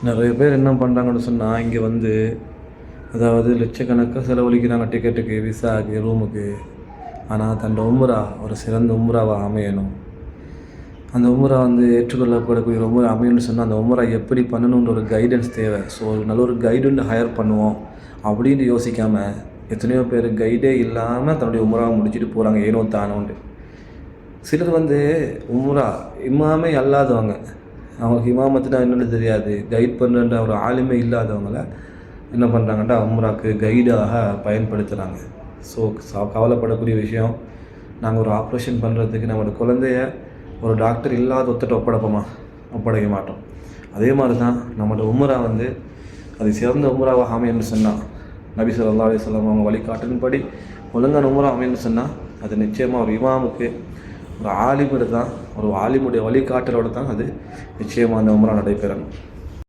நிறைய பேர் என்ன பண்ணுறாங்கன்னு சொன்னால் இங்கே வந்து அதாவது லட்சக்கணக்காக செலவழிக்கிறாங்க டிக்கெட்டுக்கு, விசாவுக்கு, ரூமுக்கு. ஆனால் தன்னோட உம்ரா ஒரு சிறந்த உம்ராவாக அமையணும். அந்த உம்ரா வந்து ஏற்றுக்கொள்ளப்படக்கூடிய ஒரு உம்ரா அமையணும்னு சொன்னால் அந்த உம்ரா எப்படி பண்ணணுன்ற ஒரு கைடன்ஸ் தேவை. ஸோ ஒரு நல்ல ஒரு கைடு ஹையர் பண்ணுவோம் அப்படின்னு யோசிக்காமல் எத்தனையோ பேர் கைடே இல்லாமல் தன்னுடைய உம்ராவை முடிச்சுட்டு போகிறாங்க ஏனோ தானோண்டு. சிலர் வந்து உம்ரா இமாமே அல்லாதவங்க, அவங்களுக்கு இமாமத்துனா என்னென்னு தெரியாது, கைட் பண்ணுற ஒரு ஆளுமே இல்லாதவங்கள என்ன பண்ணுறாங்கன்னா உம்ராக்கு கைடாக பயன்படுத்துகிறாங்க. ஸோ கவலைப்படக்கூடிய விஷயம், நாங்கள் ஒரு ஆப்ரேஷன் பண்ணுறதுக்கு நம்மளோட குழந்தைய ஒரு டாக்டர் இல்லாத ஒப்படைக்க மாட்டோம். அதே மாதிரி தான் நம்மளோட உம்ரா வந்து அது சிறந்த உம்ராவாக அமையணும்னு சொன்னால், நபி ஸல்லல்லாஹு அலைஹி வஸல்லம் அவங்க வழிகாட்டின்படி ஒழுங்கான உம்ரா அமையணும்னு சொன்னால் அது நிச்சயமாக ஒரு இமாமுக்கு, ஒரு ஆலிமுடைய தான், ஒரு ஆலிமுடைய வழிகாட்டலோடு தான் அது நிச்சயமாக அந்த உம்ரா நடைபெறணும்.